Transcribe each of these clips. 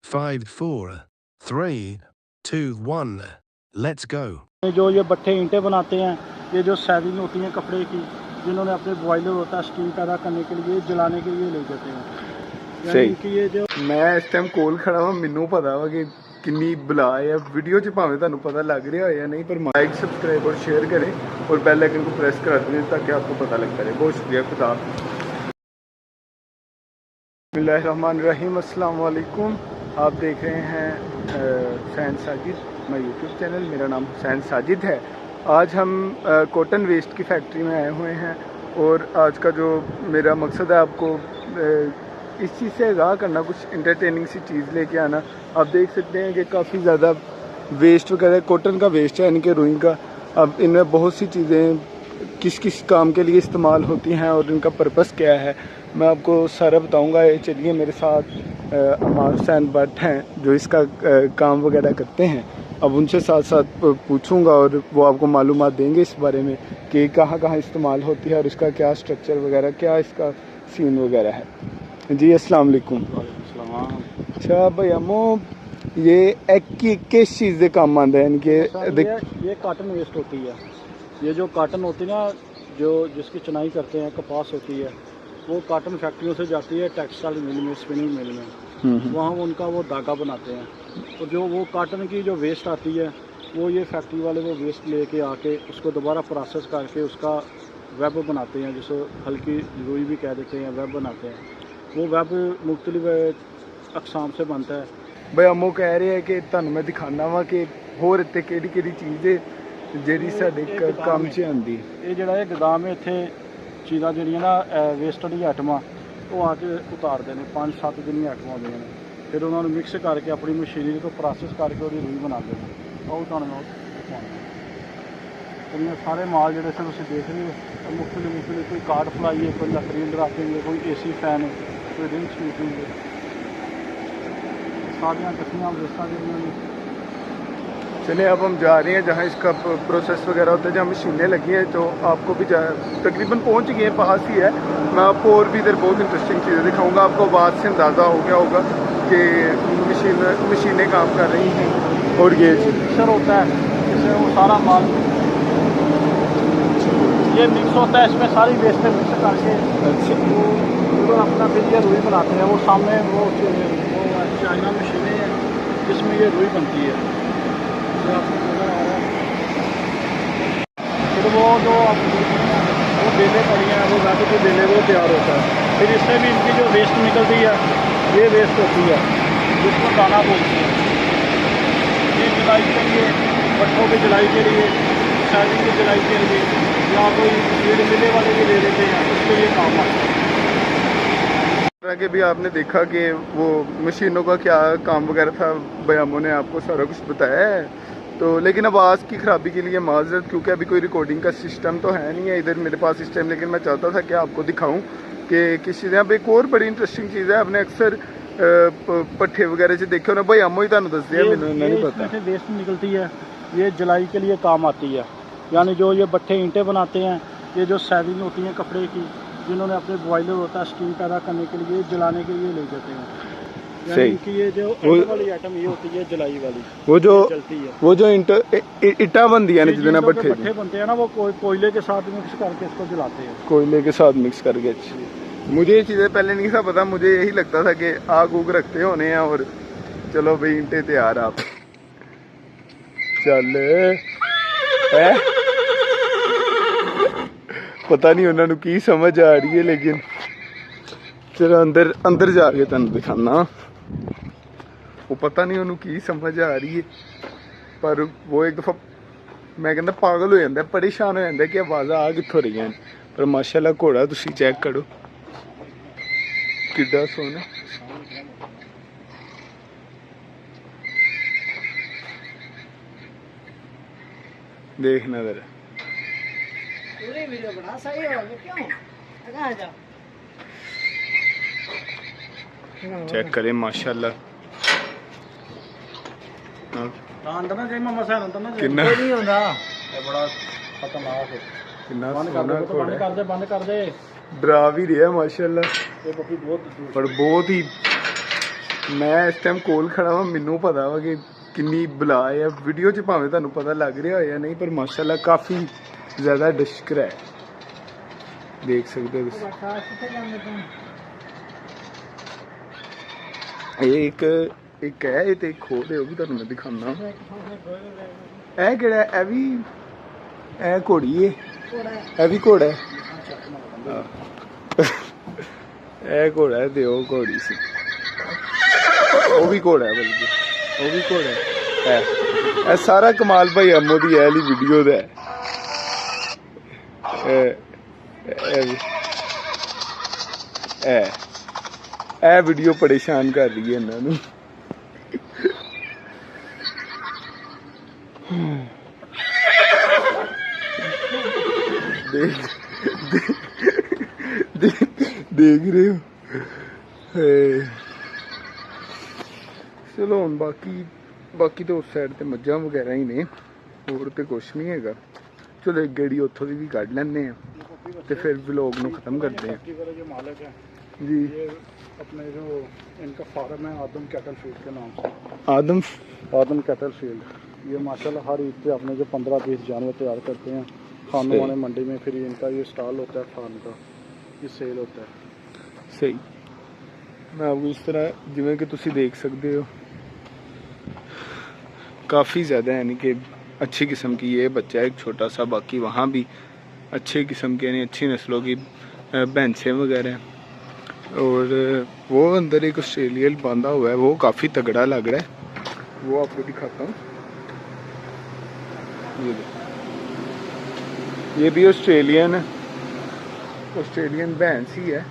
5, 4, 3, 2, 1. Let's go. जो ये भट्ठे ईंटें बनाते हैं, ये जो सैविंग होती है कपड़े की, जिन्होंने अपने बॉयलर होता है स्टीम पैदा करने के लिए, जलाने के लिए ले जाते हैं। यानी कि ये जो मैं इस टाइम कोल खड़ा हुआ, मैनू पता वा कि किन्नी बला है वीडियो च, भावें तुहानू पता लग रहा है या नहीं, पर लाइक सब्सक्राइब और शेयर करें और बेल आइकन को प्रेस करा दें ताकि आपको पता लगता रहे। बहुत शुक्रिया। खुदा बिस्मिल्लाहिर्रहमानिर्रहीम। अस्सलाम वालेकुम। आप देख रहे हैं हुसैन साजिद, मेरा यूट्यूब चैनल। मेरा नाम हुसैन साजिद है। आज हम कॉटन वेस्ट की फैक्ट्री में आए हुए हैं और आज का जो मेरा मकसद है आपको इस चीज़ से आगाह करना, कुछ इंटरटेनिंग सी चीज़ लेके आना। आप देख सकते हैं कि काफ़ी ज़्यादा वेस्ट वगैरह कॉटन का वेस्ट है, यानी कि रुई का। अब इनमें बहुत सी चीज़ें किस किस काम के लिए इस्तेमाल होती हैं और इनका पर्पस क्या है, मैं आपको सारा बताऊंगा। चलिए मेरे साथ अमार हुसैन भट्ट हैं जो इसका काम वगैरह करते हैं। अब उनसे साथ साथ पूछूंगा और वो आपको मालूमात देंगे इस बारे में कि कहाँ कहाँ इस्तेमाल होती है और इसका क्या स्ट्रक्चर वगैरह, क्या इसका सीन वगैरह है। जी अस्सलाम वालेकुम। अच्छा भैया मो ये एक किस चीज़ के काम आंदा है? ये काटन वेस्ट होती है। ये जो काटन होती है ना, जो जिसकी चुनाई करते हैं, कपास होती है, वो काटन फैक्ट्रियों से जाती है टेक्सटाइल मिल में, स्पिनिंग मिल में। वहाँ उनका वो धागा बनाते हैं। तो जो वो काटन की जो वेस्ट आती है, वो ये फैक्ट्री वाले वो वेस्ट लेके आके उसको दोबारा प्रोसेस करके उसका वेब बनाते हैं, जिसको हल्की रुई भी कह देते हैं, वेब बनाते हैं। वो वेब मुख्तलिफ अकसाम से बनता है। भाई अमो कह रहे हैं कि तुहानू मैं दिखाना वा कि होर इत्ते केड़ी चीज़ है ਜਿਹੜੀ ਸਾਡੇ ਕੰਮ 'ਚ ਆਉਂਦੀ। ਇਹ ਜਿਹੜਾ ਇਹ ਗੋਦਾਮ ਹੈ, ਇੱਥੇ ਚੀਜ਼ਾਂ ਜਿਹੜੀਆਂ ਨਾ ਵੇਸਟ ਦੀਆਂ ਆਈਟਮਾਂ ਉਹ ਆ ਕੇ ਉਤਾਰਦੇ ਨੇ। 5-7 ਦਿਨ ਦੀਆਂ ਆਈਟਮਾਂ ਹੁੰਦੀਆਂ ਨੇ, ਫਿਰ ਉਹਨਾਂ ਨੂੰ ਮਿਕਸ ਕਰਕੇ ਆਪਣੀ ਮਸ਼ੀਨਰੀ ਤੋਂ ਪ੍ਰੋਸੈਸ ਕਰਕੇ ਉਹਦੀ ਰੂਈ ਬਣਾਉਂਦੇ ਨੇ। ਉਹ ਤੁਹਾਨੂੰ ਮੈਂ ਦਿਖਾਉਂਦਾ। ਸਾਰੇ ਮਾਲ ਜਿਹੜੇ ਸੇ ਤੁਸੀਂ ਦੇਖ ਰਹੇ ਹੋ, ਮੁਖਤਲਿਫ ਕੋਈ ਕਾਰਡ ਫਲਾਈ ਹੈ, ਕੋਈ ਲੱਕੜੀ ਡਰਾਫਟਿੰਗ ਹੈ, ਕੋਈ AC फैन है, कोई रिंग स्वीपिंग है। सारियाँ किस्में वेस्टां ਜਿਹੜੀਆਂ ਨੇ। चलिए अब हम जा रहे हैं जहाँ इसका प्रोसेस वगैरह होता है, जहाँ मशीनें लगी हैं। तो आपको भी तकरीबन पहुँच गए हैं, पास ही है। मैं आपको और भी इधर बहुत इंटरेस्टिंग चीज़ें दिखाऊंगा। आपको आवाज़ से अंदाज़ा हो गया होगा कि मशीनें काम कर रही हैं। और ये मिक्सर होता है, जिससे वो सारा माल ये मिक्स होता है, इसमें सारी वेस्टें मिक्स करके वो अपना फिर ये रुई बनाते हैं। वो सामने वो चाइना मशीनें हैं जिसमें ये रुई बनती है। फिर वो जो वो बेलें पड़ी हैं, वो वेब की बेलें, वो तैयार होता है। फिर इससे भी इनकी जो वेस्ट निकलती है, ये वेस्ट होती है, जिसको दाना बोलते हैं। ये जलाई के लिए, भट्ठों की जलाई के लिए, सैविंग की जलाई के लिए, या कोई फीड मिले वाले भी ले लेते हैं, उसके लिए काम आता है। के भी आपने देखा कि वो मशीनों का क्या काम वगैरह था, बयामों ने आपको सारा कुछ बताया है। तो लेकिन आवाज़ की ख़राबी के लिए माजरत, क्योंकि अभी कोई रिकॉर्डिंग का सिस्टम तो है नहीं है इधर मेरे पास इस टाइम। लेकिन मैं चाहता था कि आपको दिखाऊं कि किस चीज़। अब एक और बड़ी इंटरेस्टिंग चीज़ है, आपने अक्सर पट्ठे वगैरह से देखे हो ना, भाई अमो ही तुहानू दस दिया, मैंने नहीं पता। इसमें से वेस्ट निकलती है, ये जलाई के लिए काम आती है। यानी जो ये भट्ठे ईंटें बनाते हैं, ये जो सैविंग होती है कपड़े की, जिन्होंने अपने बॉयलर होता है स्टीम पैदा करने के लिए, जलाने के लिए ले जाते हैं। यानी कि ये जो वाली आइटम ये होती है जलाई वाली, वो जो चलती है। वो जो इटा बनती है जितने भट्ठे बनते हैं ना, वो कोयले के साथ मिक्स करके इसको जलाते हैं। कोयले के साथ मिक्स करके। मुझे ये चीज़ें पहले नहीं था पता, मुझे यही लगता था कि आग उग रखते होने हैं और चलो भाई ईंटें तैयार। आप चल है पता नहीं उन्होंने की समझ आ रही है, लेकिन चलो अंदर जाके तुम दिखाना। वो पता नहीं उन्होंने की समझ आ रही है, पर वो एक दफ़ा मैं कहना पागल हो जाता, परेशान हो जाता कि आवाज़ आ कितों रही हैं। पर माशाल्लाह घोड़ा तुसी चेक करो किड्डा सोहना। देखना जरा, पूरी वीडियो बना सही हो क्यों आ जा। चेक करें माशाल्लाह। कितना नहीं होता, बड़ा खतरनाक है। कितना बंद कर दे। डरा भी रहा है माशाल्लाह, ये बकरी बहुत पर बहुत ही मैं इस टाइम कोल खड़ा वा, मैनू पता वा कि किन्नी बला है वीडियो च, भावें तुहानू पता लग रहा हो या नहीं, पर माशाल्लाह काफ़ी ज़्यादा डशकर है, देख सकते हो तुसीं। एक एक है ये, तो एक हो दे, भी तुहानू मैं दिखाना। ए केड़ा ए भी ए घोड़ी है, ए भी घोड़ा है, ए घोड़ा है ते ओह घोड़ी सी, वो भी घोड़ा है, बल्कि वो भी घोड़ा है। सारा कमाल भाई अम्मो दी ए वाली वीडियो दा है। वीडियो परेशान कर रही है इन्होंने। देख रहे हो। चलो हम बाकी तो उस साइड ते मज्झां वगैरह ही ने, होर तो कुछ नहीं है। चलो एक गेड़ी उतों की भी कढ़ लेने तो फिर व्लॉग नूं खत्म करते हैं। जो मालिक है जी, ये अपने जो इनका फार्म है आदम कैटल फील्ड के नाम से, आदम कैटल फील्ड। ये माशाल्लाह हर ईद पे अपने जो 15-20 जानवर तैयार करते हैं खानों वाले मंडी में, फिर इनका ये स्टॉल होता है फार्म का, ये सेल होता है। सही। मैं आपको इस तरह जिमें कि तुसी देख सकते हो, काफ़ी ज़्यादा यानी कि अच्छी किस्म की ये बच्चा है, एक छोटा सा, बाकी वहाँ भी अच्छे किस्म के यानी अच्छी नस्लों की भैंसें वगैरह हैं। और वो अंदर एक ऑस्ट्रेलियन बांधा हुआ है, वो काफ़ी तगड़ा लग रहा है, वो आपको दिखाता हूँ। ये भी ऑस्ट्रेलियन भैंस ही है।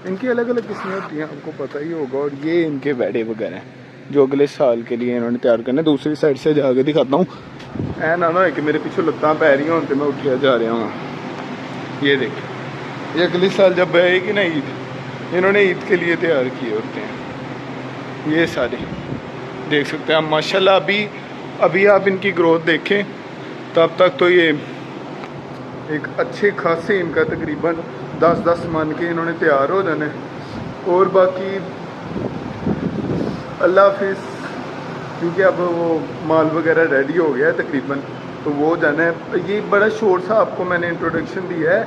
इनकी अलग अलग किस्में होती हैं, आपको पता ही होगा। और ये इनके बैडे वगैरह हैं जो अगले साल के लिए इन्होंने तैयार करना है। दूसरी साइड से जाके दिखाता हूँ, ऐ ना हो कि मेरे पीछे लत्तां पै रही हों तो मैं उठिया जा रहा हूँ। ये देखिए, ये अगले साल जब आएगी ना ईद, इन्होंने ईद के लिए तैयार किए होते हैं। ये सारे देख सकते हैं आप माशाल्लाह। अभी आप इनकी ग्रोथ देखें, तब तक तो ये एक अच्छे खासे इनका तकरीबन 10-10 मन के इन्होंने तैयार हो जाने। और बाकी अल्लाह हाफिज़, क्योंकि अब वो माल वगैरह रेडी हो गया है तकरीबन, तो वो जाना है। ये बड़ा शॉर्ट सा आपको मैंने इंट्रोडक्शन दिया है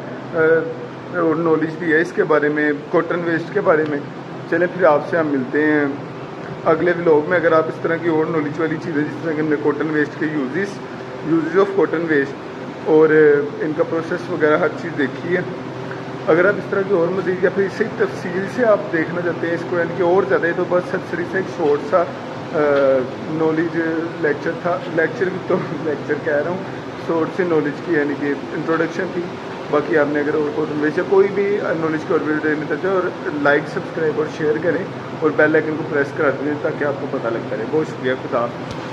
और नॉलेज दी है इसके बारे में, कॉटन वेस्ट के बारे में। चलें फिर आपसे हम मिलते हैं अगले व्लॉग में। अगर आप इस तरह की और नॉलेज वाली चीज़ें, जिस तरह कि हमने कॉटन वेस्ट के यूजेस ऑफ कॉटन वेस्ट और इनका प्रोसेस वगैरह हर चीज़ देखी है, अगर आप इस तरह की और मज़ीद या फिर इसे तफसील से आप देखना चाहते हैं इसको यानी कि और ज़्यादा, तो बस सर से एक शॉर्ट सा नॉलेज लेक्चर था। लेक्चर कह रहा हूँ, शॉर्ट से नॉलेज की यानी कि इंट्रोडक्शन थी। बाकी आपने अगर और कॉटन कोई भी नॉलेज की और वीडियो देना चाहते हो, और लाइक, सब्सक्राइब और शेयर करें और बेल आइकन को प्रेस करा दें ताकि आपको पता लगता रहे। बहुत शुक्रिया, खुदा हाफ़िज़।